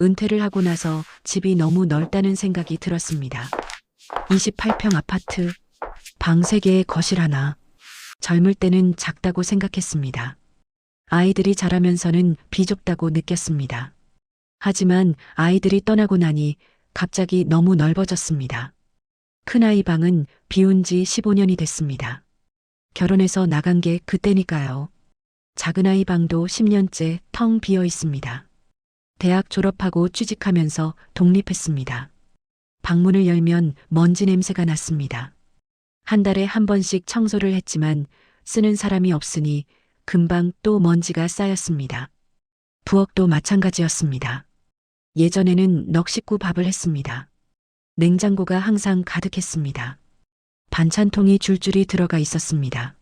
은퇴를 하고 나서 집이 너무 넓다는 생각이 들었습니다. 28평 아파트, 방 3개에 거실 하나. 젊을 때는 작다고 생각했습니다. 아이들이 자라면서는 비좁다고 느꼈습니다. 하지만 아이들이 떠나고 나니 갑자기 너무 넓어졌습니다. 큰아이 방은 비운 지 15년이 됐습니다. 결혼해서 나간 게 그때니까요. 작은아이 방도 10년째 텅 비어 있습니다. 대학 졸업하고 취직하면서 독립했습니다. 방문을 열면 먼지 냄새가 났습니다. 한 달에 한 번씩 청소를 했지만 쓰는 사람이 없으니 금방 또 먼지가 쌓였습니다. 부엌도 마찬가지였습니다. 예전에는 넋 씻고 밥을 했습니다. 냉장고가 항상 가득했습니다. 반찬통이 줄줄이 들어가 있었습니다.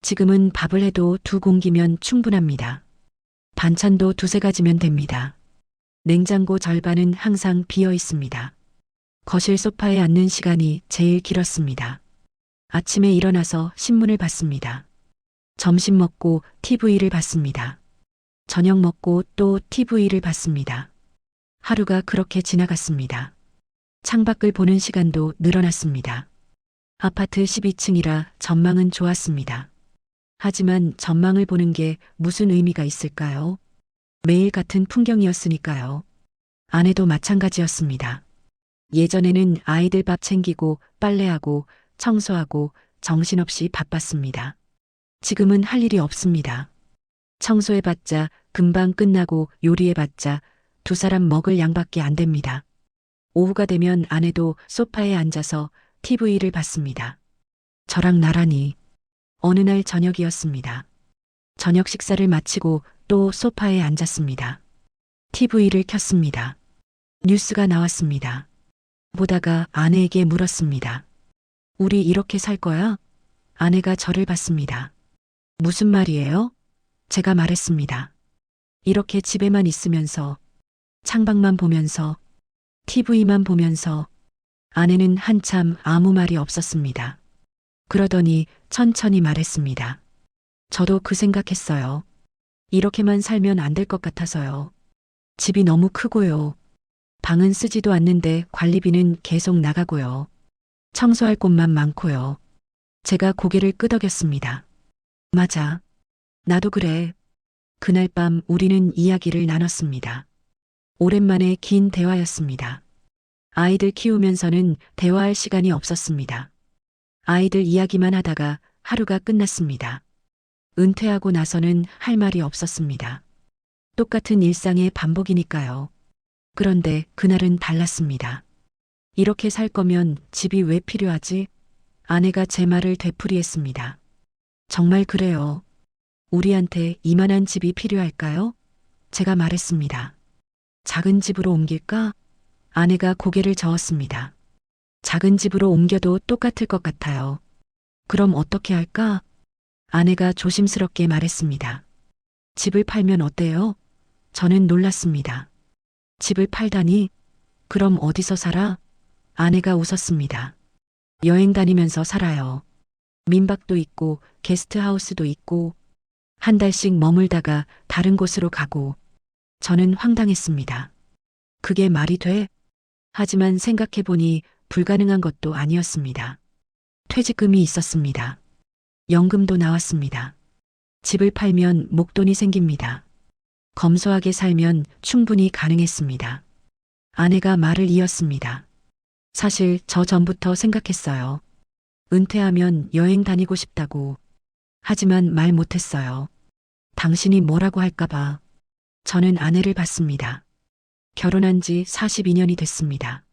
지금은 밥을 해도 2공기면 충분합니다. 반찬도 2~3가지면 됩니다. 냉장고 절반은 항상 비어 있습니다. 거실 소파에 앉는 시간이 제일 길었습니다. 아침에 일어나서 신문을 봤습니다. 점심 먹고 TV를 봤습니다. 저녁 먹고 또 TV를 봤습니다. 하루가 그렇게 지나갔습니다. 창밖을 보는 시간도 늘어났습니다. 아파트 12층이라 전망은 좋았습니다. 하지만 전망을 보는 게 무슨 의미가 있을까요? 매일 같은 풍경이었으니까요. 아내도 마찬가지였습니다. 예전에는 아이들 밥 챙기고 빨래하고 청소하고 정신없이 바빴습니다. 지금은 할 일이 없습니다. 청소해봤자 금방 끝나고 요리해봤자 2사람 먹을 양밖에 안 됩니다. 오후가 되면 아내도 소파에 앉아서 TV를 봤습니다. 저랑 나란히. 어느 날 저녁이었습니다. 저녁 식사를 마치고 또 소파에 앉았습니다. TV를 켰습니다. 뉴스가 나왔습니다. 보다가 아내에게 물었습니다. 우리 이렇게 살 거야? 아내가 저를 봤습니다. 무슨 말이에요? 제가 말했습니다. 이렇게 집에만 있으면서, 창밖만 보면서, TV만 보면서. 아내는 한참 아무 말이 없었습니다. 그러더니 천천히 말했습니다. 저도 그 생각했어요. 이렇게만 살면 안 될 것 같아서요. 집이 너무 크고요. 방은 쓰지도 않는데 관리비는 계속 나가고요. 청소할 곳만 많고요. 제가 고개를 끄덕였습니다. 맞아. 나도 그래. 그날 밤 우리는 이야기를 나눴습니다. 오랜만에 긴 대화였습니다. 아이들 키우면서는 대화할 시간이 없었습니다. 아이들 이야기만 하다가 하루가 끝났습니다. 은퇴하고 나서는 할 말이 없었습니다. 똑같은 일상의 반복이니까요. 그런데 그날은 달랐습니다. 이렇게 살 거면 집이 왜 필요하지? 아내가 제 말을 되풀이했습니다. 정말 그래요. 우리한테 이만한 집이 필요할까요? 제가 말했습니다. 작은 집으로 옮길까? 아내가 고개를 저었습니다. 작은 집으로 옮겨도 똑같을 것 같아요. 그럼 어떻게 할까? 아내가 조심스럽게 말했습니다. 집을 팔면 어때요? 저는 놀랐습니다. 집을 팔다니? 그럼 어디서 살아? 아내가 웃었습니다. 여행 다니면서 살아요. 민박도 있고 게스트하우스도 있고 한 달씩 머물다가 다른 곳으로 가고. 저는 황당했습니다. 그게 말이 돼? 하지만 생각해보니 불가능한 것도 아니었습니다. 퇴직금이 있었습니다. 연금도 나왔습니다. 집을 팔면 목돈이 생깁니다. 검소하게 살면 충분히 가능했습니다. 아내가 말을 이었습니다. 사실 저 전부터 생각했어요. 은퇴하면 여행 다니고 싶다고. 하지만 말 못했어요. 당신이 뭐라고 할까봐. 저는 아내를 봤습니다. 결혼한 지 42년이 됐습니다.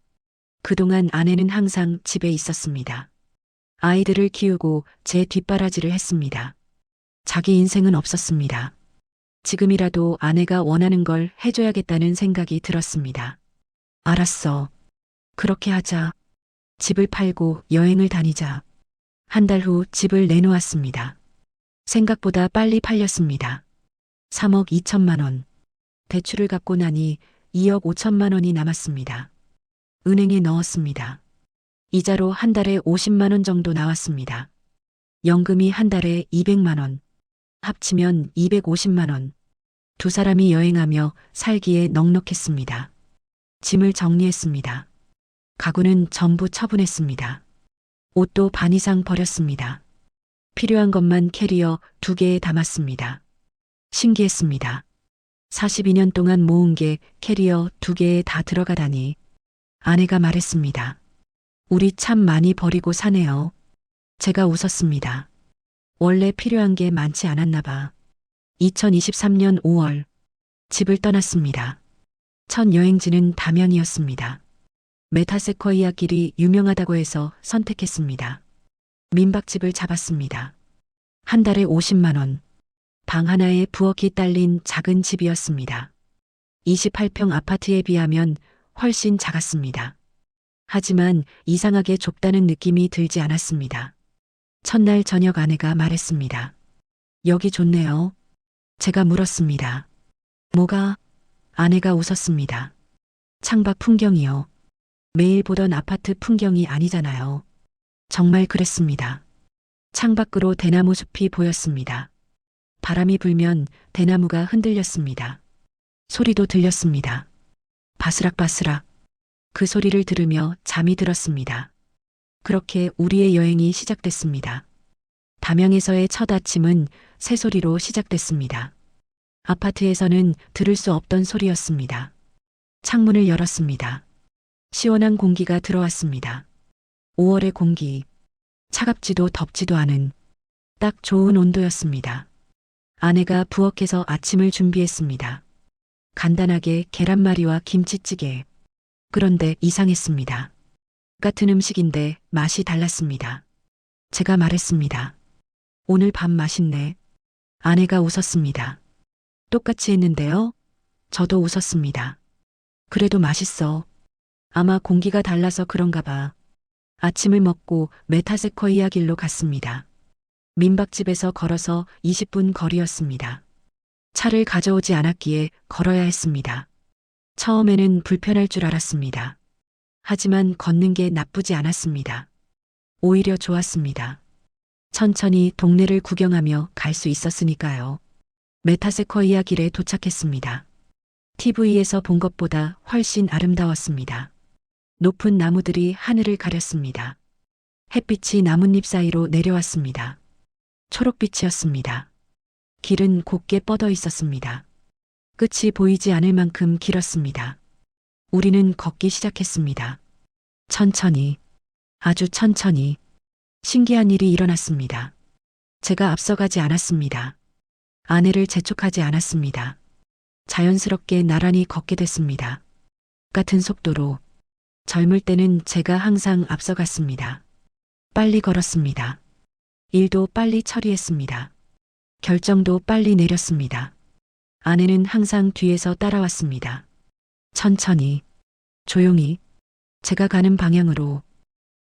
그동안 아내는 항상 집에 있었습니다. 아이들을 키우고 제 뒷바라지를 했습니다. 자기 인생은 없었습니다. 지금이라도 아내가 원하는 걸 해줘야겠다는 생각이 들었습니다. 알았어. 그렇게 하자. 집을 팔고 여행을 다니자. 한 달 후 집을 내놓았습니다. 생각보다 빨리 팔렸습니다. 3억 2천만 원. 대출을 갚고 나니 2억 5천만 원이 남았습니다. 은행에 넣었습니다. 이자로 한 달에 50만 원 정도 나왔습니다. 연금이 한 달에 200만 원. 합치면 250만 원. 2사람이 여행하며 살기에 넉넉했습니다. 짐을 정리했습니다. 가구는 전부 처분했습니다. 옷도 반 이상 버렸습니다. 필요한 것만 캐리어 2개에 담았습니다. 신기했습니다. 42년 동안 모은 게 캐리어 2개에 다 들어가다니. 아내가 말했습니다. 우리 참 많이 버리고 사네요. 제가 웃었습니다. 원래 필요한 게 많지 않았나 봐. 2023년 5월 집을 떠났습니다. 첫 여행지는 담양이었습니다. 메타세쿼이아 길이 유명하다고 해서 선택했습니다. 민박집을 잡았습니다. 한 달에 50만 원. 방 하나에 부엌이 딸린 작은 집이었습니다. 28평 아파트에 비하면 훨씬 작았습니다. 하지만 이상하게 좁다는 느낌이 들지 않았습니다. 첫날 저녁 아내가 말했습니다. 여기 좋네요. 제가 물었습니다. 뭐가? 아내가 웃었습니다. 창밖 풍경이요. 매일 보던 아파트 풍경이 아니잖아요. 정말 그랬습니다. 창밖으로 대나무 숲이 보였습니다. 바람이 불면 대나무가 흔들렸습니다. 소리도 들렸습니다. 바스락바스락. 그 소리를 들으며 잠이 들었습니다. 그렇게 우리의 여행이 시작됐습니다. 담양에서의 첫 아침은 새소리로 시작됐습니다. 아파트에서는 들을 수 없던 소리였습니다. 창문을 열었습니다. 시원한 공기가 들어왔습니다. 5월의 공기. 차갑지도 덥지도 않은 딱 좋은 온도였습니다. 아내가 부엌에서 아침을 준비했습니다. 간단하게 계란말이와 김치찌개. 그런데 이상했습니다. 같은 음식인데 맛이 달랐습니다. 제가 말했습니다. 오늘 밥 맛있네. 아내가 웃었습니다. 똑같이 했는데요? 저도 웃었습니다. 그래도 맛있어. 아마 공기가 달라서 그런가 봐. 아침을 먹고 메타세쿼이아 길로 갔습니다. 민박집에서 걸어서 20분 거리였습니다. 차를 가져오지 않았기에 걸어야 했습니다. 처음에는 불편할 줄 알았습니다. 하지만 걷는 게 나쁘지 않았습니다. 오히려 좋았습니다. 천천히 동네를 구경하며 갈 수 있었으니까요. 메타세쿼이아 길에 도착했습니다. TV에서 본 것보다 훨씬 아름다웠습니다. 높은 나무들이 하늘을 가렸습니다. 햇빛이 나뭇잎 사이로 내려왔습니다. 초록빛이었습니다. 길은 곱게 뻗어 있었습니다. 끝이 보이지 않을 만큼 길었습니다. 우리는 걷기 시작했습니다. 천천히, 아주 천천히. 신기한 일이 일어났습니다. 제가 앞서가지 않았습니다. 아내를 재촉하지 않았습니다. 자연스럽게 나란히 걷게 됐습니다. 같은 속도로. 젊을 때는 제가 항상 앞서갔습니다. 빨리 걸었습니다. 일도 빨리 처리했습니다. 결정도 빨리 내렸습니다. 아내는 항상 뒤에서 따라왔습니다. 천천히, 조용히, 제가 가는 방향으로,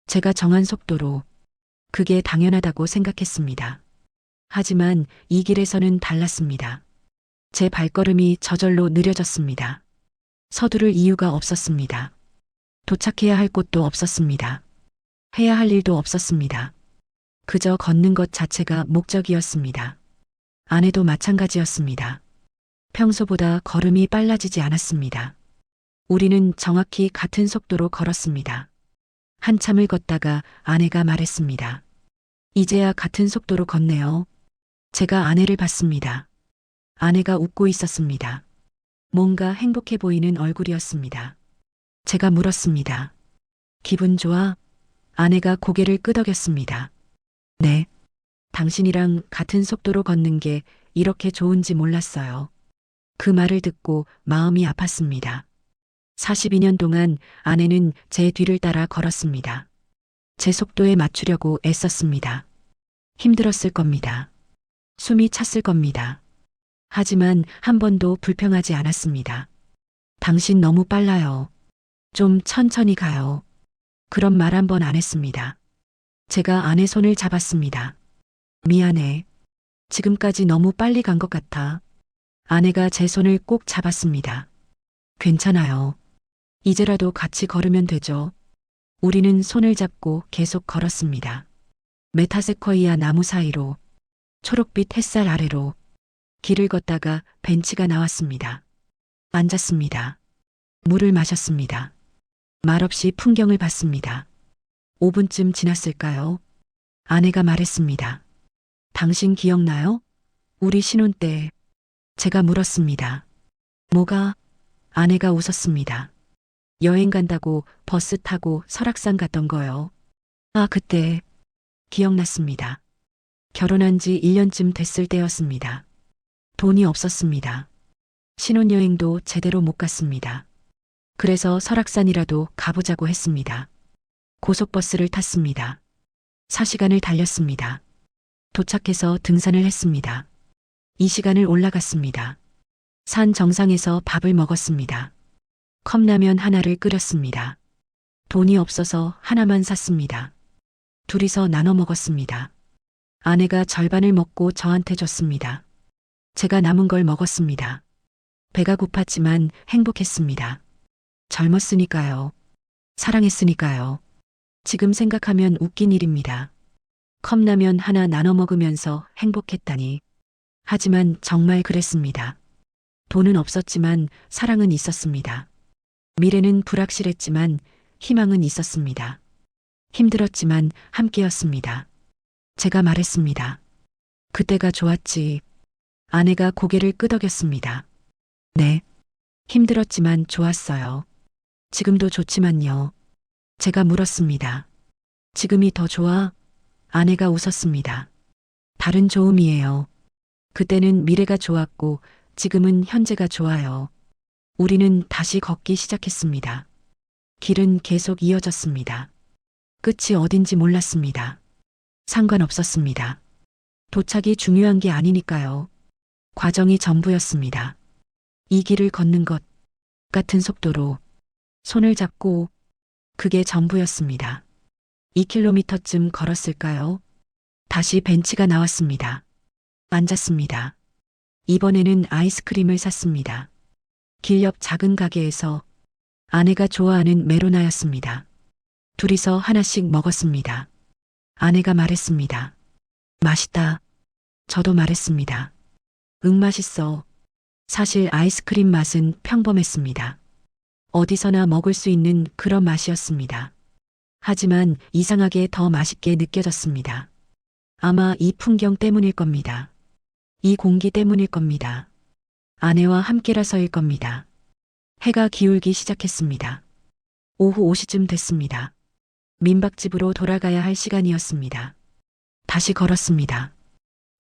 제가 정한 속도로. 그게 당연하다고 생각했습니다. 하지만 이 길에서는 달랐습니다. 제 발걸음이 저절로 느려졌습니다. 서두를 이유가 없었습니다. 도착해야 할 곳도 없었습니다. 해야 할 일도 없었습니다. 그저 걷는 것 자체가 목적이었습니다. 아내도 마찬가지였습니다. 평소보다 걸음이 빨라지지 않았습니다. 우리는 정확히 같은 속도로 걸었습니다. 한참을 걷다가 아내가 말했습니다. 이제야 같은 속도로 걷네요. 제가 아내를 봤습니다. 아내가 웃고 있었습니다. 뭔가 행복해 보이는 얼굴이었습니다. 제가 물었습니다. 기분 좋아? 아내가 고개를 끄덕였습니다. 네. 당신이랑 같은 속도로 걷는 게 이렇게 좋은지 몰랐어요. 그 말을 듣고 마음이 아팠습니다. 42년 동안 아내는 제 뒤를 따라 걸었습니다. 제 속도에 맞추려고 애썼습니다. 힘들었을 겁니다. 숨이 찼을 겁니다. 하지만 한 번도 불평하지 않았습니다. 당신 너무 빨라요. 좀 천천히 가요. 그런 말 한 번 안 했습니다. 제가 아내 손을 잡았습니다. 미안해. 지금까지 너무 빨리 간 것 같아. 아내가 제 손을 꼭 잡았습니다. 괜찮아요. 이제라도 같이 걸으면 되죠. 우리는 손을 잡고 계속 걸었습니다. 메타세쿼이아 나무 사이로, 초록빛 햇살 아래로. 길을 걷다가 벤치가 나왔습니다. 앉았습니다. 물을 마셨습니다. 말없이 풍경을 봤습니다. 5분쯤 지났을까요? 아내가 말했습니다. 당신 기억나요? 우리 신혼 때. 제가 물었습니다. 뭐가? 아내가 웃었습니다. 여행 간다고 버스 타고 설악산 갔던 거요. 아, 그때. 기억났습니다. 결혼한 지 1년쯤 됐을 때였습니다. 돈이 없었습니다. 신혼여행도 제대로 못 갔습니다. 그래서 설악산이라도 가보자고 했습니다. 고속버스를 탔습니다. 4시간을 달렸습니다. 도착해서 등산을 했습니다. 2시간을 올라갔습니다. 산 정상에서 밥을 먹었습니다. 컵라면 하나를 끓였습니다. 돈이 없어서 하나만 샀습니다. 둘이서 나눠 먹었습니다. 아내가 절반을 먹고 저한테 줬습니다. 제가 남은 걸 먹었습니다. 배가 고팠지만 행복했습니다. 젊었으니까요. 사랑했으니까요. 지금 생각하면 웃긴 일입니다. 컵라면 하나 나눠 먹으면서 행복했다니. 하지만 정말 그랬습니다. 돈은 없었지만 사랑은 있었습니다. 미래는 불확실했지만 희망은 있었습니다. 힘들었지만 함께였습니다. 제가 말했습니다. 그때가 좋았지. 아내가 고개를 끄덕였습니다. 네. 힘들었지만 좋았어요. 지금도 좋지만요. 제가 물었습니다. 지금이 더 좋아? 아내가 웃었습니다. 다른 좋음이에요. 그때는 미래가 좋았고 지금은 현재가 좋아요. 우리는 다시 걷기 시작했습니다. 길은 계속 이어졌습니다. 끝이 어딘지 몰랐습니다. 상관없었습니다. 도착이 중요한 게 아니니까요. 과정이 전부였습니다. 이 길을 걷는 것 같은 속도로 손을 잡고 그게 전부였습니다. 2km쯤 걸었을까요? 다시 벤치가 나왔습니다. 앉았습니다. 이번에는 아이스크림을 샀습니다. 길 옆 작은 가게에서 아내가 좋아하는 메로나였습니다. 둘이서 하나씩 먹었습니다. 아내가 말했습니다. 맛있다. 저도 말했습니다. 응, 맛있어. 사실 아이스크림 맛은 평범했습니다. 어디서나 먹을 수 있는 그런 맛이었습니다. 하지만 이상하게 더 맛있게 느껴졌습니다. 아마 이 풍경 때문일 겁니다. 이 공기 때문일 겁니다. 아내와 함께라서일 겁니다. 해가 기울기 시작했습니다. 오후 5시쯤 됐습니다. 민박집으로 돌아가야 할 시간이었습니다. 다시 걸었습니다.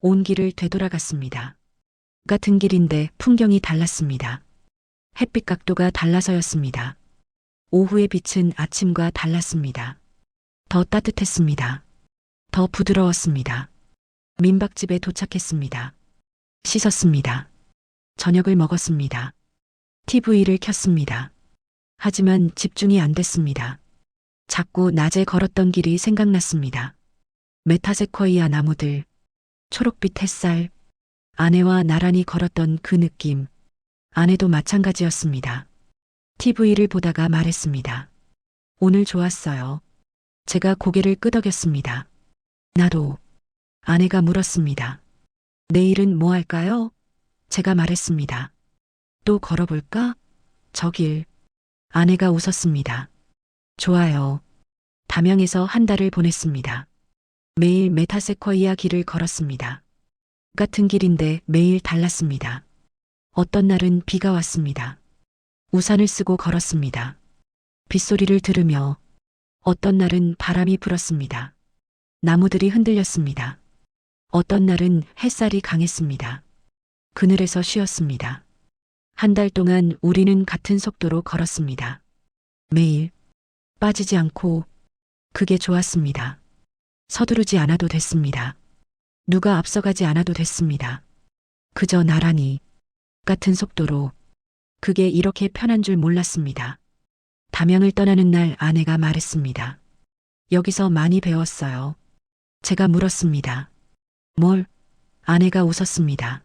온 길을 되돌아갔습니다. 같은 길인데 풍경이 달랐습니다. 햇빛 각도가 달라서였습니다. 오후의 빛은 아침과 달랐습니다. 더 따뜻했습니다. 더 부드러웠습니다. 민박집에 도착했습니다. 씻었습니다. 저녁을 먹었습니다. TV를 켰습니다. 하지만 집중이 안 됐습니다. 자꾸 낮에 걸었던 길이 생각났습니다. 메타세쿼이아 나무들, 초록빛 햇살, 아내와 나란히 걸었던 그 느낌. 아내도 마찬가지였습니다. TV를 보다가 말했습니다. 오늘 좋았어요. 제가 고개를 끄덕였습니다. 나도. 아내가 물었습니다. 내일은 뭐 할까요? 제가 말했습니다. 또 걸어볼까? 저 길. 아내가 웃었습니다. 좋아요. 담양에서 한 달을 보냈습니다. 매일 메타세쿼이아 길을 걸었습니다. 같은 길인데 매일 달랐습니다. 어떤 날은 비가 왔습니다. 우산을 쓰고 걸었습니다. 빗소리를 들으며 어떤 날은 바람이 불었습니다. 나무들이 흔들렸습니다. 어떤 날은 햇살이 강했습니다. 그늘에서 쉬었습니다. 한 달 동안 우리는 같은 속도로 걸었습니다. 매일 빠지지 않고 그게 좋았습니다. 서두르지 않아도 됐습니다. 누가 앞서가지 않아도 됐습니다. 그저 나란히 같은 속도로 그게 이렇게 편한 줄 몰랐습니다. 담양을 떠나는 날 아내가 말했습니다. 여기서 많이 배웠어요. 제가 물었습니다. 뭘? 아내가 웃었습니다.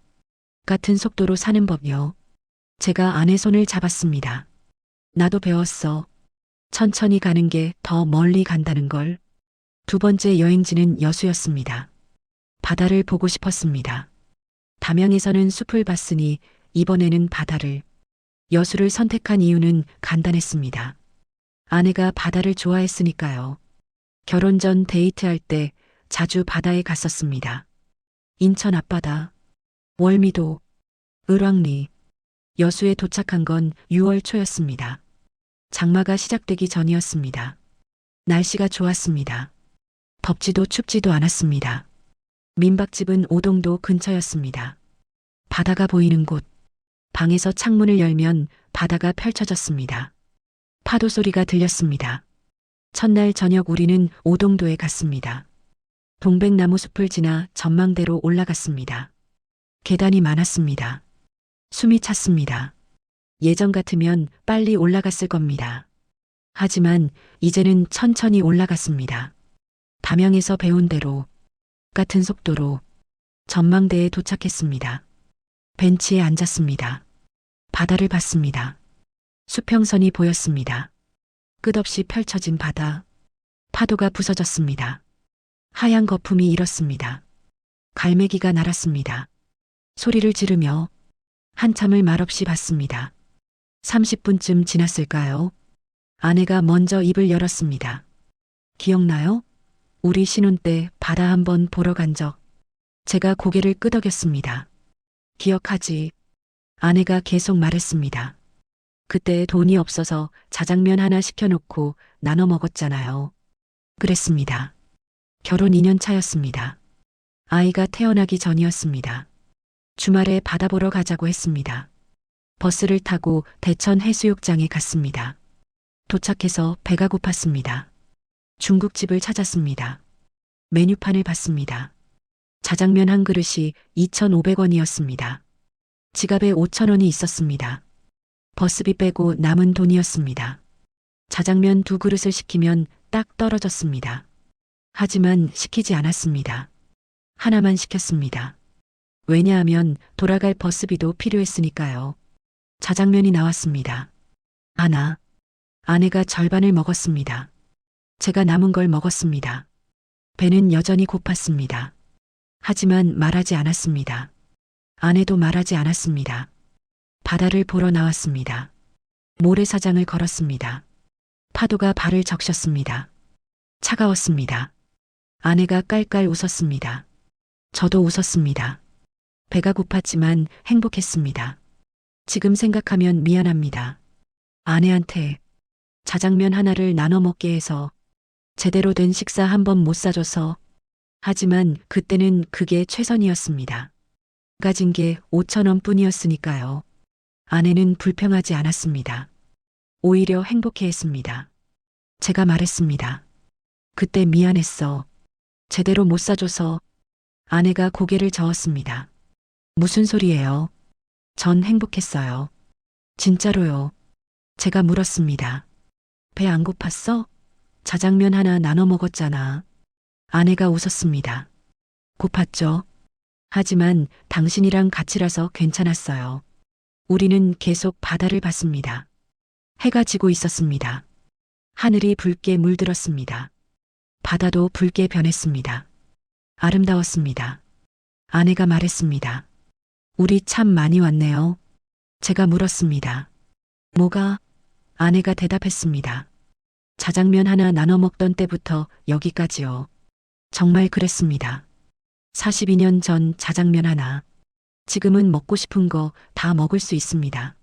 같은 속도로 사는 법이요. 제가 아내 손을 잡았습니다. 나도 배웠어. 천천히 가는 게 더 멀리 간다는 걸. 두 번째 여행지는 여수였습니다. 바다를 보고 싶었습니다. 담양에서는 숲을 봤으니 이번에는 바다를. 여수를 선택한 이유는 간단했습니다. 아내가 바다를 좋아했으니까요. 결혼 전 데이트할 때 자주 바다에 갔었습니다. 인천 앞바다, 월미도, 을왕리, 여수에 도착한 건 6월 초였습니다. 장마가 시작되기 전이었습니다. 날씨가 좋았습니다. 덥지도 춥지도 않았습니다. 민박집은 오동도 근처였습니다. 바다가 보이는 곳, 방에서 창문을 열면 바다가 펼쳐졌습니다. 파도 소리가 들렸습니다. 첫날 저녁 우리는 오동도에 갔습니다. 동백나무 숲을 지나 전망대로 올라갔습니다. 계단이 많았습니다. 숨이 찼습니다. 예전 같으면 빨리 올라갔을 겁니다. 하지만 이제는 천천히 올라갔습니다. 담양에서 배운 대로 같은 속도로 전망대에 도착했습니다. 벤치에 앉았습니다. 바다를 봤습니다. 수평선이 보였습니다. 끝없이 펼쳐진 바다. 파도가 부서졌습니다. 하얀 거품이 일었습니다. 갈매기가 날았습니다. 소리를 지르며 한참을 말없이 봤습니다. 30분쯤 지났을까요? 아내가 먼저 입을 열었습니다. 기억나요? 우리 신혼 때 바다 한번 보러 간 적. 제가 고개를 끄덕였습니다. 기억하지? 아내가 계속 말했습니다. 그때 돈이 없어서 자장면 하나 시켜놓고 나눠 먹었잖아요. 그랬습니다. 결혼 2년 차였습니다. 아이가 태어나기 전이었습니다. 주말에 바다 보러 가자고 했습니다. 버스를 타고 대천 해수욕장에 갔습니다. 도착해서 배가 고팠습니다. 중국집을 찾았습니다. 메뉴판을 봤습니다. 자장면 한 그릇이 2,500원이었습니다. 지갑에 5,000원이 있었습니다. 버스비 빼고 남은 돈이었습니다. 자장면 2그릇을 시키면 딱 떨어졌습니다. 하지만 시키지 않았습니다. 하나만 시켰습니다. 왜냐하면 돌아갈 버스비도 필요했으니까요. 자장면이 나왔습니다. 하나. 아내가 절반을 먹었습니다. 제가 남은 걸 먹었습니다. 배는 여전히 고팠습니다. 하지만 말하지 않았습니다. 아내도 말하지 않았습니다. 바다를 보러 나왔습니다. 모래사장을 걸었습니다. 파도가 발을 적셨습니다. 차가웠습니다. 아내가 깔깔 웃었습니다. 저도 웃었습니다. 배가 고팠지만 행복했습니다. 지금 생각하면 미안합니다. 아내한테 자장면 하나를 나눠 먹게 해서 제대로 된 식사 한 번 못 사줘서. 하지만 그때는 그게 최선이었습니다. 가진 게 5,000원 뿐이었으니까요. 아내는 불평하지 않았습니다. 오히려 행복해했습니다. 제가 말했습니다. 그때 미안했어. 제대로 못 사줘서. 아내가 고개를 저었습니다. 무슨 소리예요? 전 행복했어요. 진짜로요. 제가 물었습니다. 배 안 고팠어? 자장면 하나 나눠 먹었잖아. 아내가 웃었습니다. 고팠죠. 하지만 당신이랑 같이라서 괜찮았어요. 우리는 계속 바다를 봤습니다. 해가 지고 있었습니다. 하늘이 붉게 물들었습니다. 바다도 붉게 변했습니다. 아름다웠습니다. 아내가 말했습니다. 우리 참 많이 왔네요. 제가 물었습니다. 뭐가? 아내가 대답했습니다. 자장면 하나 나눠 먹던 때부터 여기까지요. 정말 그랬습니다. 42년 전 자장면 하나. 지금은 먹고 싶은 거 다 먹을 수 있습니다.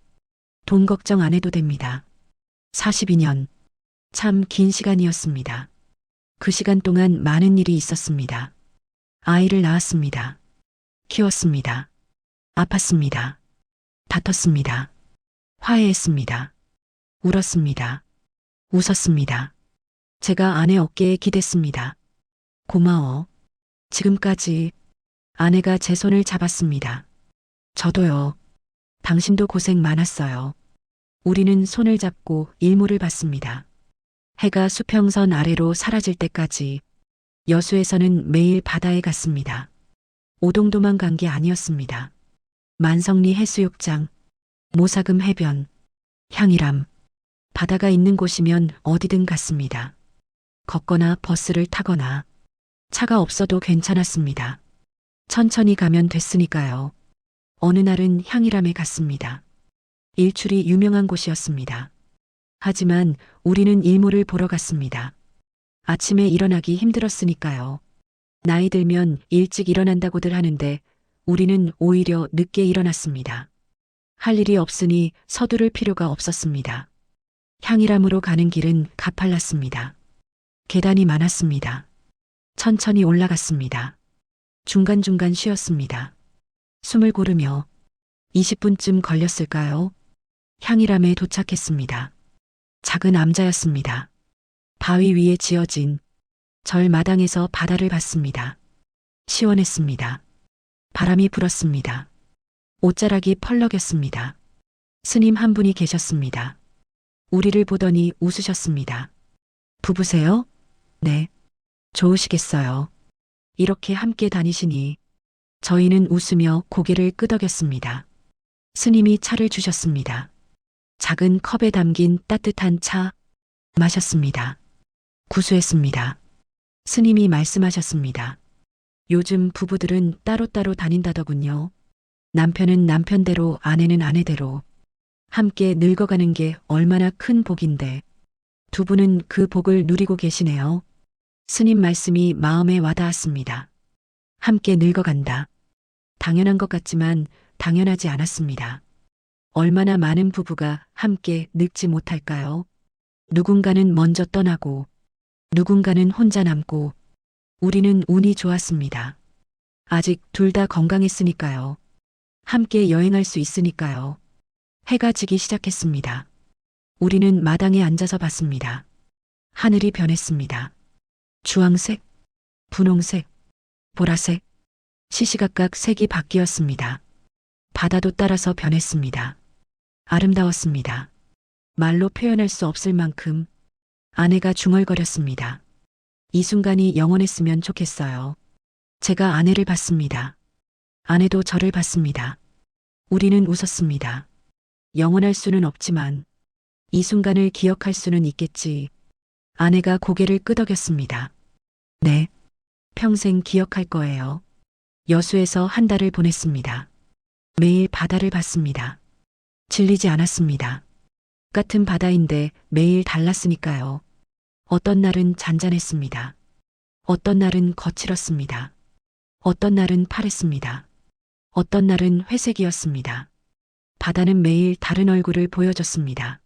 돈 걱정 안 해도 됩니다. 42년. 참 긴 시간이었습니다. 그 시간 동안 많은 일이 있었습니다. 아이를 낳았습니다. 키웠습니다. 아팠습니다. 다퉜습니다. 화해했습니다. 울었습니다. 웃었습니다. 제가 아내 어깨에 기댔습니다. 고마워. 지금까지. 아내가 제 손을 잡았습니다. 저도요. 당신도 고생 많았어요. 우리는 손을 잡고 일몰을 봤습니다. 해가 수평선 아래로 사라질 때까지. 여수에서는 매일 바다에 갔습니다. 오동도만 간 게 아니었습니다. 만성리 해수욕장, 모사금 해변, 향일암, 바다가 있는 곳이면 어디든 갔습니다. 걷거나 버스를 타거나. 차가 없어도 괜찮았습니다. 천천히 가면 됐으니까요. 어느 날은 향일암에 갔습니다. 일출이 유명한 곳이었습니다. 하지만 우리는 일몰을 보러 갔습니다. 아침에 일어나기 힘들었으니까요. 나이 들면 일찍 일어난다고들 하는데 우리는 오히려 늦게 일어났습니다. 할 일이 없으니 서두를 필요가 없었습니다. 향일암으로 가는 길은 가팔랐습니다. 계단이 많았습니다. 천천히 올라갔습니다. 중간중간 쉬었습니다. 숨을 고르며 20분쯤 걸렸을까요? 향일암에 도착했습니다. 작은 암자였습니다. 바위 위에 지어진 절 마당에서 바다를 봤습니다. 시원했습니다. 바람이 불었습니다. 옷자락이 펄럭였습니다. 스님 한 분이 계셨습니다. 우리를 보더니 웃으셨습니다. 부부세요? 네. 좋으시겠어요. 이렇게 함께 다니시니. 저희는 웃으며 고개를 끄덕였습니다. 스님이 차를 주셨습니다. 작은 컵에 담긴 따뜻한 차 마셨습니다. 구수했습니다. 스님이 말씀하셨습니다. 요즘 부부들은 따로따로 다닌다더군요. 남편은 남편대로 아내는 아내대로 함께 늙어가는 게 얼마나 큰 복인데 두 분은 그 복을 누리고 계시네요. 스님 말씀이 마음에 와닿았습니다. 함께 늙어간다. 당연한 것 같지만 당연하지 않았습니다. 얼마나 많은 부부가 함께 늙지 못할까요? 누군가는 먼저 떠나고 누군가는 혼자 남고 우리는 운이 좋았습니다. 아직 둘 다 건강했으니까요. 함께 여행할 수 있으니까요. 해가 지기 시작했습니다. 우리는 마당에 앉아서 봤습니다. 하늘이 변했습니다. 주황색, 분홍색, 보라색, 시시각각 색이 바뀌었습니다. 바다도 따라서 변했습니다. 아름다웠습니다. 말로 표현할 수 없을 만큼 아내가 중얼거렸습니다. 이 순간이 영원했으면 좋겠어요. 제가 아내를 봤습니다. 아내도 저를 봤습니다. 우리는 웃었습니다. 영원할 수는 없지만 이 순간을 기억할 수는 있겠지. 아내가 고개를 끄덕였습니다. 네, 평생 기억할 거예요. 여수에서 한 달을 보냈습니다. 매일 바다를 봤습니다. 질리지 않았습니다. 같은 바다인데 매일 달랐으니까요. 어떤 날은 잔잔했습니다. 어떤 날은 거칠었습니다. 어떤 날은 파랬습니다. 어떤 날은 회색이었습니다. 바다는 매일 다른 얼굴을 보여줬습니다.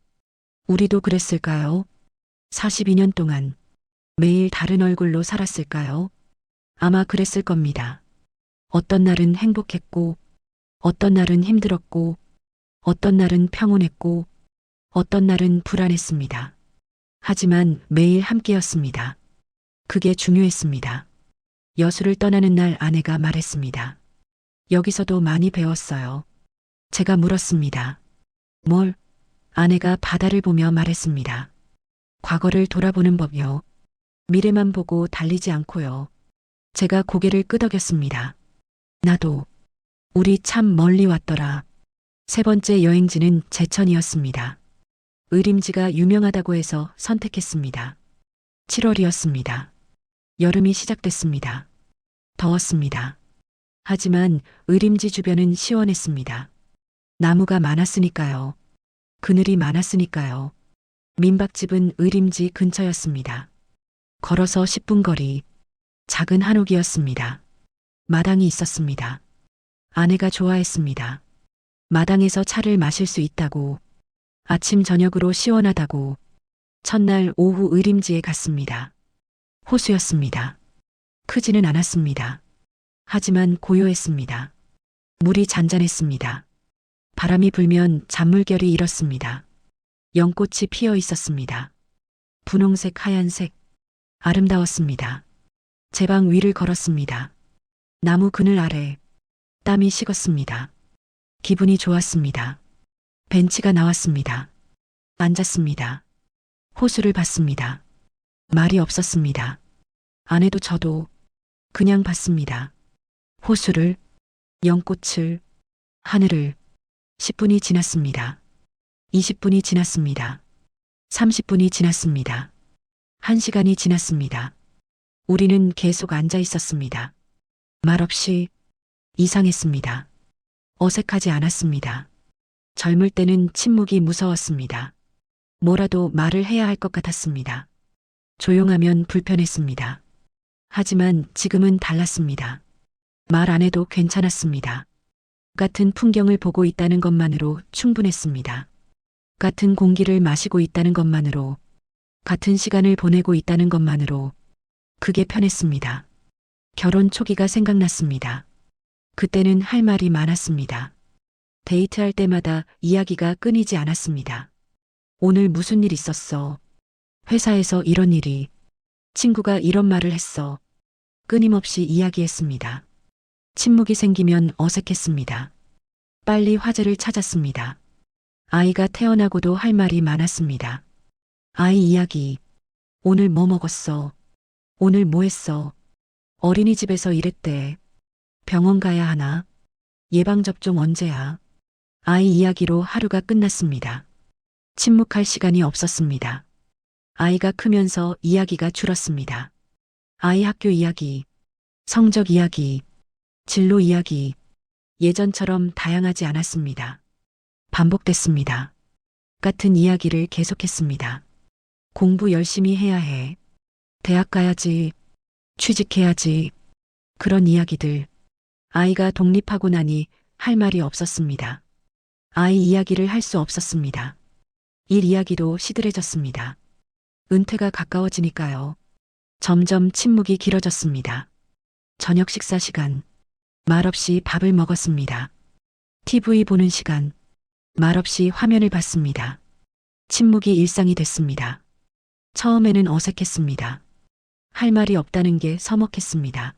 우리도 그랬을까요? 42년 동안 매일 다른 얼굴로 살았을까요? 아마 그랬을 겁니다. 어떤 날은 행복했고, 어떤 날은 힘들었고, 어떤 날은 평온했고, 어떤 날은 불안했습니다. 하지만 매일 함께였습니다. 그게 중요했습니다. 여수를 떠나는 날 아내가 말했습니다. 여기서도 많이 배웠어요. 제가 물었습니다. 뭘? 아내가 바다를 보며 말했습니다. 과거를 돌아보는 법요. 미래만 보고 달리지 않고요. 제가 고개를 끄덕였습니다. 나도. 우리 참 멀리 왔더라. 세 번째 여행지는 제천이었습니다. 의림지가 유명하다고 해서 선택했습니다. 7월이었습니다. 여름이 시작됐습니다. 더웠습니다. 하지만 의림지 주변은 시원했습니다. 나무가 많았으니까요. 그늘이 많았으니까요. 민박집은 의림지 근처였습니다. 걸어서 10분 거리, 작은 한옥이었습니다. 마당이 있었습니다. 아내가 좋아했습니다. 마당에서 차를 마실 수 있다고, 아침 저녁으로 시원하다고, 첫날 오후 의림지에 갔습니다. 호수였습니다. 크지는 않았습니다. 하지만 고요했습니다. 물이 잔잔했습니다. 바람이 불면 잔물결이 일었습니다. 연꽃이 피어 있었습니다. 분홍색, 하얀색, 아름다웠습니다. 제 방 위를 걸었습니다. 나무 그늘 아래 땀이 식었습니다. 기분이 좋았습니다. 벤치가 나왔습니다. 앉았습니다. 호수를 봤습니다. 말이 없었습니다. 아내도 저도 그냥 봤습니다. 호수를, 연꽃을, 하늘을. 10분이 지났습니다. 20분이 지났습니다. 30분이 지났습니다. 1시간이 지났습니다. 우리는 계속 앉아 있었습니다. 말없이 이상했습니다. 어색하지 않았습니다. 젊을 때는 침묵이 무서웠습니다. 뭐라도 말을 해야 할 것 같았습니다. 조용하면 불편했습니다. 하지만 지금은 달랐습니다. 말 안 해도 괜찮았습니다. 같은 풍경을 보고 있다는 것만으로 충분했습니다. 같은 공기를 마시고 있다는 것만으로, 같은 시간을 보내고 있다는 것만으로 그게 편했습니다. 결혼 초기가 생각났습니다. 그때는 할 말이 많았습니다. 데이트할 때마다 이야기가 끊이지 않았습니다. 오늘 무슨 일 있었어? 회사에서 이런 일이, 친구가 이런 말을 했어. 끊임없이 이야기했습니다. 침묵이 생기면 어색했습니다. 빨리 화제를 찾았습니다. 아이가 태어나고도 할 말이 많았습니다. 아이 이야기. 오늘 뭐 먹었어? 오늘 뭐 했어? 어린이집에서 일했대. 병원 가야 하나? 예방접종 언제야? 아이 이야기로 하루가 끝났습니다. 침묵할 시간이 없었습니다. 아이가 크면서 이야기가 줄었습니다. 아이 학교 이야기, 성적 이야기, 진로 이야기, 예전처럼 다양하지 않았습니다. 반복됐습니다. 같은 이야기를 계속했습니다. 공부 열심히 해야 해. 대학 가야지. 취직해야지. 그런 이야기들. 아이가 독립하고 나니 할 말이 없었습니다. 아이 이야기를 할 수 없었습니다. 일 이야기도 시들해졌습니다. 은퇴가 가까워지니까요. 점점 침묵이 길어졌습니다. 저녁 식사 시간. 말없이 밥을 먹었습니다. TV 보는 시간. 말없이 화면을 봤습니다. 침묵이 일상이 됐습니다. 처음에는 어색했습니다. 할 말이 없다는 게 서먹했습니다.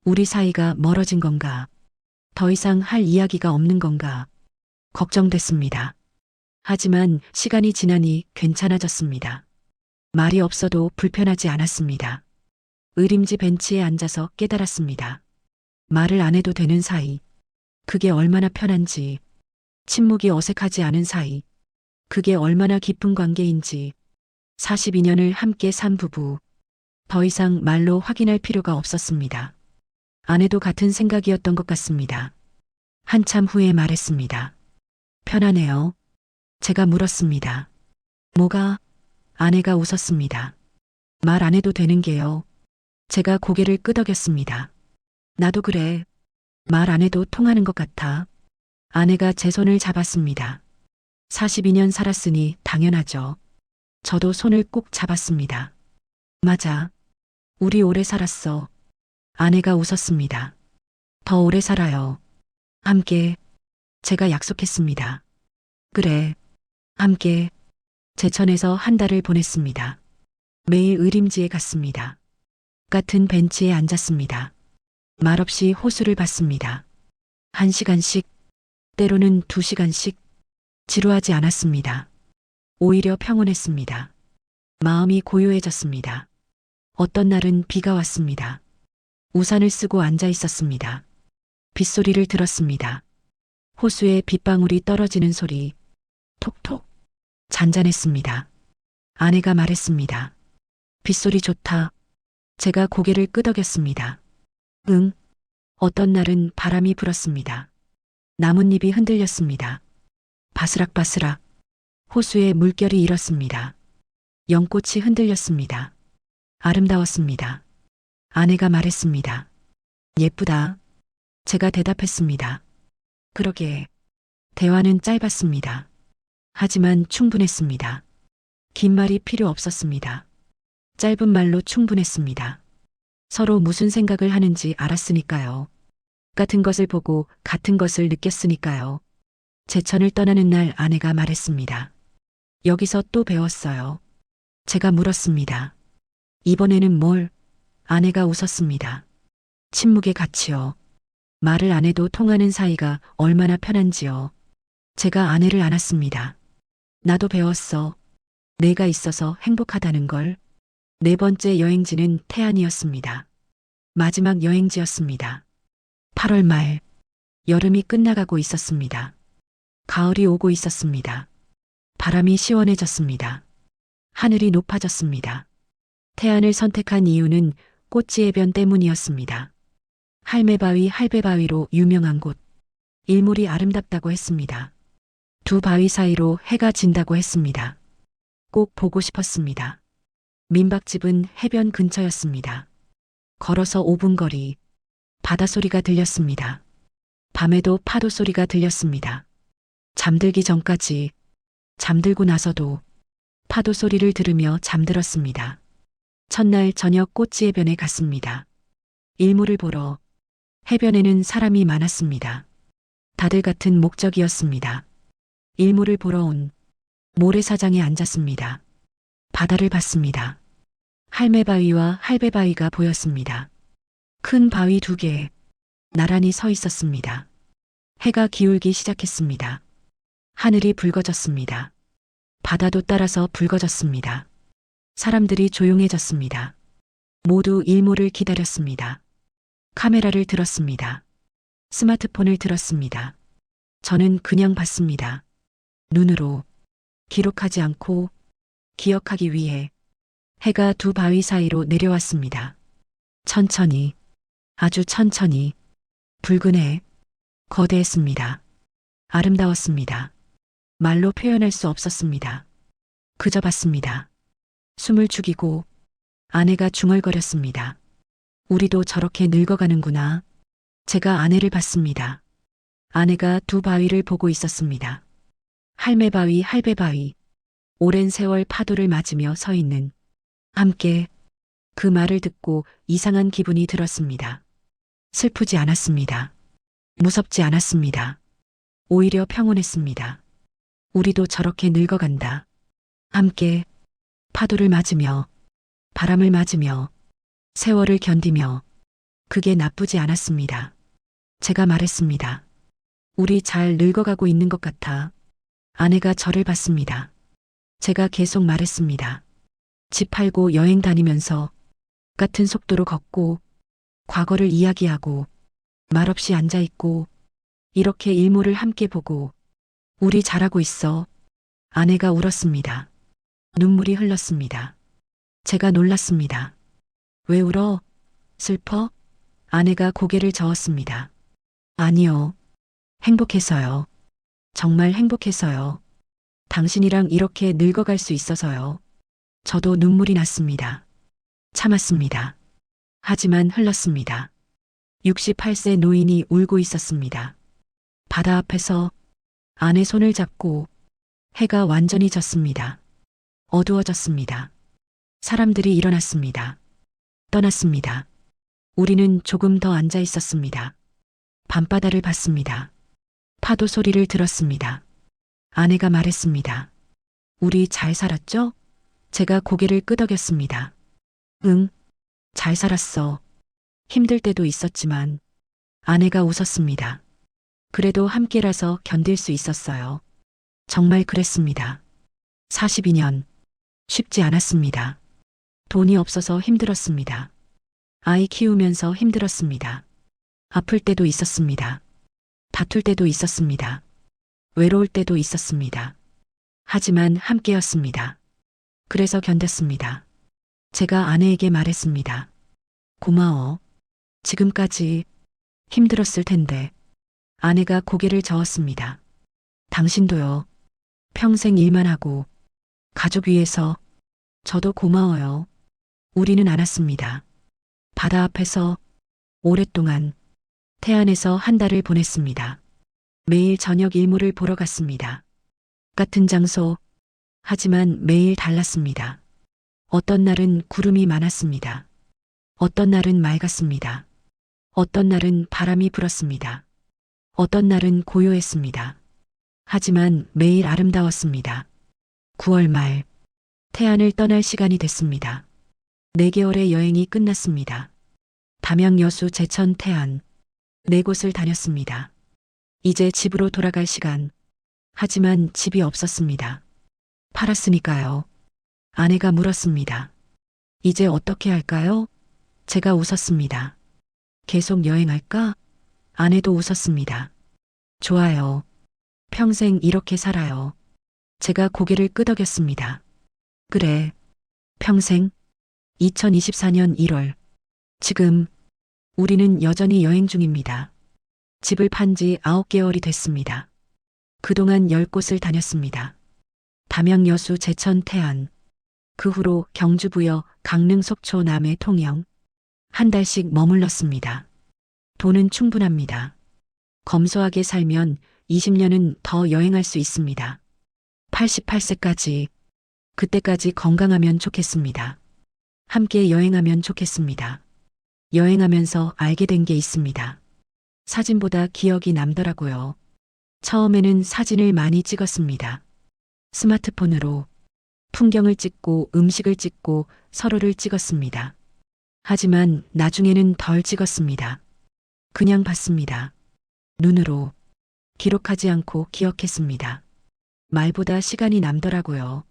우리 사이가 멀어진 건가? 더 이상 할 이야기가 없는 건가? 걱정됐습니다. 하지만 시간이 지나니 괜찮아졌습니다. 말이 없어도 불편하지 않았습니다. 의림지 벤치에 앉아서 깨달았습니다. 말을 안 해도 되는 사이. 그게 얼마나 편한지. 침묵이 어색하지 않은 사이. 그게 얼마나 깊은 관계인지. 42년을 함께 산 부부. 더 이상 말로 확인할 필요가 없었습니다. 아내도 같은 생각이었던 것 같습니다. 한참 후에 말했습니다. 편하네요. 제가 물었습니다. 뭐가? 아내가 웃었습니다. 말 안 해도 되는 게요. 제가 고개를 끄덕였습니다. 나도 그래. 말 안 해도 통하는 것 같아. 아내가 제 손을 잡았습니다. 42년 살았으니 당연하죠. 저도 손을 꼭 잡았습니다. 맞아. 우리 오래 살았어. 아내가 웃었습니다. 더 오래 살아요. 함께. 제가 약속했습니다. 그래. 함께. 제천에서 한 달을 보냈습니다. 매일 의림지에 갔습니다. 같은 벤치에 앉았습니다. 말없이 호수를 봤습니다. 1시간씩, 때로는 2시간씩. 지루하지 않았습니다. 오히려 평온했습니다. 마음이 고요해졌습니다. 어떤 날은 비가 왔습니다. 우산을 쓰고 앉아 있었습니다. 빗소리를 들었습니다. 호수에 빗방울이 떨어지는 소리. 톡톡. 잔잔했습니다. 아내가 말했습니다. 빗소리 좋다. 제가 고개를 끄덕였습니다. 응. 어떤 날은 바람이 불었습니다. 나뭇잎이 흔들렸습니다. 바스락바스락. 호수에 물결이 일었습니다. 연꽃이 흔들렸습니다. 아름다웠습니다. 아내가 말했습니다. 예쁘다. 제가 대답했습니다. 그러게. 대화는 짧았습니다. 하지만 충분했습니다. 긴 말이 필요 없었습니다. 짧은 말로 충분했습니다. 서로 무슨 생각을 하는지 알았으니까요. 같은 것을 보고 같은 것을 느꼈으니까요. 제천을 떠나는 날 아내가 말했습니다. 여기서 또 배웠어요. 제가 물었습니다. 이번에는 뭘? 아내가 웃었습니다. 침묵의 가치요. 말을 안 해도 통하는 사이가 얼마나 편한지요. 제가 아내를 안았습니다. 나도 배웠어. 내가 있어서 행복하다는 걸. 4번째 여행지는 태안이었습니다. 마지막 여행지였습니다. 8월 말. 여름이 끝나가고 있었습니다. 가을이 오고 있었습니다. 바람이 시원해졌습니다. 하늘이 높아졌습니다. 태안을 선택한 이유는 꽃지해변 때문이었습니다. 할매바위 할배바위로 유명한 곳. 일몰이 아름답다고 했습니다. 두 바위 사이로 해가 진다고 했습니다. 꼭 보고 싶었습니다. 민박집은 해변 근처였습니다. 걸어서 5분 거리, 바다 소리가 들렸습니다. 밤에도 파도 소리가 들렸습니다. 잠들기 전까지, 잠들고 나서도 파도 소리를 들으며 잠들었습니다. 첫날 저녁 꽃지해변에 갔습니다. 일몰을 보러 해변에는 사람이 많았습니다. 다들 같은 목적이었습니다. 일몰을 보러 온 모래사장에 앉았습니다. 바다를 봤습니다. 할매바위와 할배바위가 보였습니다. 큰 바위 2개 나란히 서 있었습니다. 해가 기울기 시작했습니다. 하늘이 붉어졌습니다. 바다도 따라서 붉어졌습니다. 사람들이 조용해졌습니다. 모두 일몰을 기다렸습니다. 카메라를 들었습니다. 스마트폰을 들었습니다. 저는 그냥 봤습니다. 눈으로 기록하지 않고 기억하기 위해 해가 두 바위 사이로 내려왔습니다. 천천히, 아주 천천히, 붉은 해, 거대했습니다. 아름다웠습니다. 말로 표현할 수 없었습니다. 그저 봤습니다. 숨을 죽이고 아내가 중얼거렸습니다. 우리도 저렇게 늙어가는구나. 제가 아내를 봤습니다. 아내가 두 바위를 보고 있었습니다. 할매바위, 할배바위, 오랜 세월 파도를 맞으며 서 있는 함께 그 말을 듣고 이상한 기분이 들었습니다. 슬프지 않았습니다. 무섭지 않았습니다. 오히려 평온했습니다. 우리도 저렇게 늙어간다. 함께 파도를 맞으며 바람을 맞으며 세월을 견디며 그게 나쁘지 않았습니다. 제가 말했습니다. 우리 잘 늙어가고 있는 것 같아. 아내가 저를 봤습니다. 제가 계속 말했습니다. 집 팔고 여행 다니면서 같은 속도로 걷고 과거를 이야기하고 말없이 앉아있고 이렇게 일몰을 함께 보고 우리 잘하고 있어. 아내가 울었습니다. 눈물이 흘렀습니다. 제가 놀랐습니다. 왜 울어? 슬퍼? 아내가 고개를 저었습니다. 아니요. 행복해서요. 정말 행복해서요. 당신이랑 이렇게 늙어갈 수 있어서요. 저도 눈물이 났습니다. 참았습니다. 하지만 흘렀습니다. 68세 노인이 울고 있었습니다. 바다 앞에서 아내 손을 잡고 해가 완전히 졌습니다. 어두워졌습니다. 사람들이 일어났습니다. 떠났습니다. 우리는 조금 더 앉아 있었습니다. 밤바다를 봤습니다. 파도 소리를 들었습니다. 아내가 말했습니다. 우리 잘 살았죠? 제가 고개를 끄덕였습니다. 응, 잘 살았어. 힘들 때도 있었지만 아내가 웃었습니다. 그래도 함께라서 견딜 수 있었어요. 정말 그랬습니다. 42년 쉽지 않았습니다. 돈이 없어서 힘들었습니다. 아이 키우면서 힘들었습니다. 아플 때도 있었습니다. 다툴 때도 있었습니다. 외로울 때도 있었습니다. 하지만 함께였습니다. 그래서 견뎠습니다. 제가 아내에게 말했습니다. 고마워. 지금까지 힘들었을 텐데. 아내가 고개를 저었습니다. 당신도요. 평생 일만 하고 가족 위해서 저도 고마워요. 우리는 알았습니다. 바다 앞에서 오랫동안 태안에서 한 달을 보냈습니다. 매일 저녁 일몰을 보러 갔습니다. 같은 장소, 하지만 매일 달랐습니다. 어떤 날은 구름이 많았습니다. 어떤 날은 맑았습니다. 어떤 날은 바람이 불었습니다. 어떤 날은 고요했습니다. 하지만 매일 아름다웠습니다. 9월 말, 태안을 떠날 시간이 됐습니다. 4개월의 여행이 끝났습니다. 담양 여수 제천 태안, 4곳을 다녔습니다. 이제 집으로 돌아갈 시간. 하지만 집이 없었습니다. 팔았으니까요. 아내가 물었습니다. 이제 어떻게 할까요? 제가 웃었습니다. 계속 여행할까? 아내도 웃었습니다. 좋아요. 평생 이렇게 살아요. 제가 고개를 끄덕였습니다. 그래. 평생. 2024년 1월. 지금 우리는 여전히 여행 중입니다. 집을 판 지 9개월이 됐습니다. 그동안 10곳을 다녔습니다. 담양 여수 제천 태안. 그 후로 경주 부여 강릉 속초 남해 통영. 한 달씩 머물렀습니다. 돈은 충분합니다. 검소하게 살면 20년은 더 여행할 수 있습니다. 88세까지. 그때까지 건강하면 좋겠습니다. 함께 여행하면 좋겠습니다. 여행하면서 알게 된 게 있습니다. 사진보다 기억이 남더라고요. 처음에는 사진을 많이 찍었습니다. 스마트폰으로 풍경을 찍고 음식을 찍고 서로를 찍었습니다. 하지만 나중에는 덜 찍었습니다. 그냥 봤습니다. 눈으로. 기록하지 않고 기억했습니다. 말보다 시간이 남더라고요.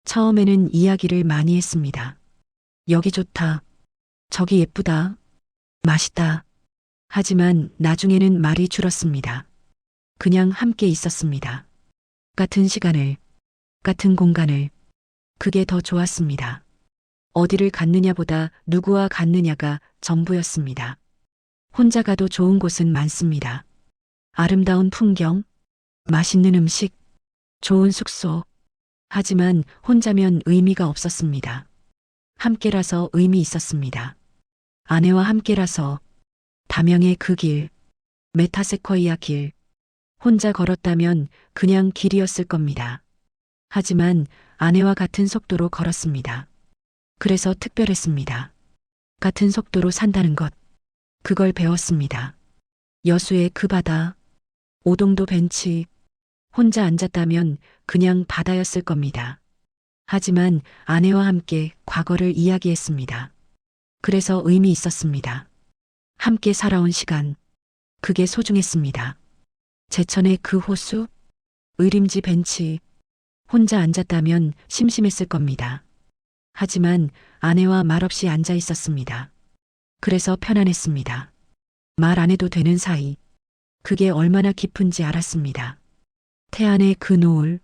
처음에는 이야기를 많이 했습니다. 여기 좋다. 저기 예쁘다. 맛있다. 하지만 나중에는 말이 줄었습니다. 그냥 함께 있었습니다. 같은 시간을, 같은 공간을. 그게 더 좋았습니다. 어디를 갔느냐보다 누구와 갔느냐가 전부였습니다. 혼자 가도 좋은 곳은 많습니다. 아름다운 풍경, 맛있는 음식, 좋은 숙소. 하지만 혼자면 의미가 없었습니다. 함께라서 의미 있었습니다. 아내와 함께라서. 담양의 그 길, 메타세쿼이아 길. 혼자 걸었다면 그냥 길이었을 겁니다. 하지만 아내와 같은 속도로 걸었습니다. 그래서 특별했습니다. 같은 속도로 산다는 것. 그걸 배웠습니다. 여수의 그 바다, 오동도 벤치. 혼자 앉았다면 그냥 바다였을 겁니다. 하지만 아내와 함께 과거를 이야기했습니다. 그래서 의미 있었습니다. 함께 살아온 시간. 그게 소중했습니다. 제천의 그 호수, 의림지 벤치. 혼자 앉았다면 심심했을 겁니다. 하지만 아내와 말없이 앉아 있었습니다. 그래서 편안했습니다. 말 안 해도 되는 사이. 그게 얼마나 깊은지 알았습니다. 태안의 그 노을,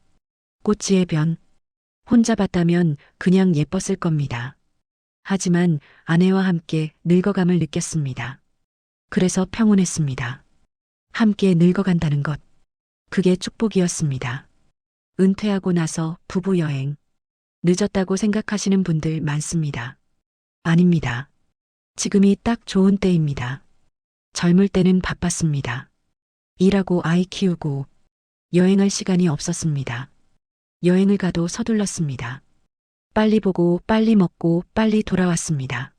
꽃지의 변. 혼자 봤다면 그냥 예뻤을 겁니다. 하지만 아내와 함께 늙어감을 느꼈습니다. 그래서 평온했습니다. 함께 늙어간다는 것. 그게 축복이었습니다. 은퇴하고 나서 부부 여행. 늦었다고 생각하시는 분들 많습니다. 아닙니다. 지금이 딱 좋은 때입니다. 젊을 때는 바빴습니다. 일하고 아이 키우고 여행할 시간이 없었습니다. 여행을 가도 서둘렀습니다. 빨리 보고 빨리 먹고 빨리 돌아왔습니다.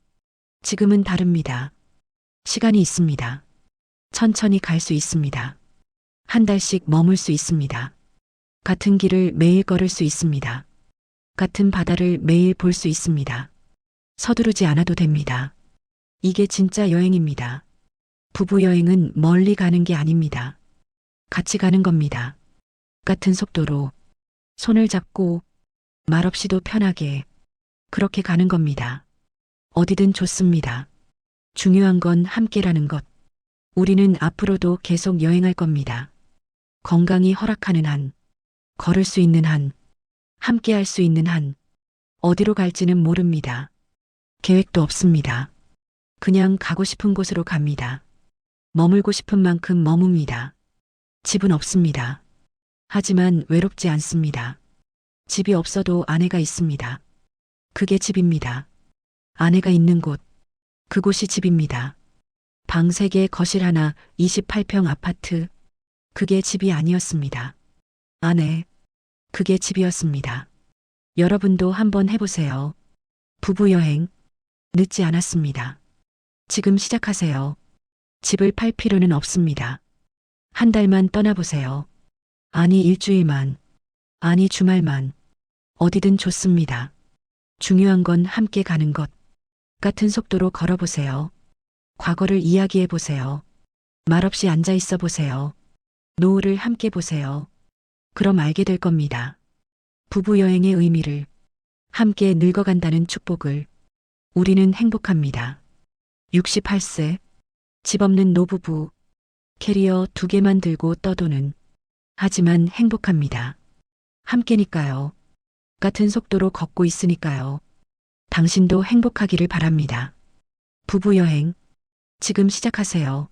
지금은 다릅니다. 시간이 있습니다. 천천히 갈 수 있습니다. 한 달씩 머물 수 있습니다. 같은 길을 매일 걸을 수 있습니다. 같은 바다를 매일 볼 수 있습니다. 서두르지 않아도 됩니다. 이게 진짜 여행입니다. 부부 여행은 멀리 가는 게 아닙니다. 같이 가는 겁니다. 같은 속도로 손을 잡고 말없이도 편하게 그렇게 가는 겁니다. 어디든 좋습니다. 중요한 건 함께라는 것. 우리는 앞으로도 계속 여행할 겁니다. 건강이 허락하는 한, 걸을 수 있는 한, 함께 할 수 있는 한, 어디로 갈지는 모릅니다. 계획도 없습니다. 그냥 가고 싶은 곳으로 갑니다. 머물고 싶은 만큼 머뭅니다. 집은 없습니다. 하지만 외롭지 않습니다. 집이 없어도 아내가 있습니다. 그게 집입니다. 아내가 있는 곳, 그곳이 집입니다. 방 3개, 거실 하나, 28평 아파트. 그게 집이 아니었습니다. 아내, 그게 집이었습니다. 여러분도 한번 해보세요. 부부 여행, 늦지 않았습니다. 지금 시작하세요. 집을 팔 필요는 없습니다. 한 달만 떠나보세요. 아니 일주일만, 아니 주말만. 어디든 좋습니다. 중요한 건 함께 가는 것. 같은 속도로 걸어보세요. 과거를 이야기해 보세요. 말없이 앉아 있어 보세요. 노을을 함께 보세요. 그럼 알게 될 겁니다. 부부 여행의 의미를, 함께 늙어간다는 축복을. 우리는 행복합니다. 68세, 집 없는 노부부, 캐리어 2개만 들고 떠도는. 하지만 행복합니다. 함께니까요. 같은 속도로 걷고 있으니까요. 당신도 행복하기를 바랍니다. 부부 여행, 지금 시작하세요.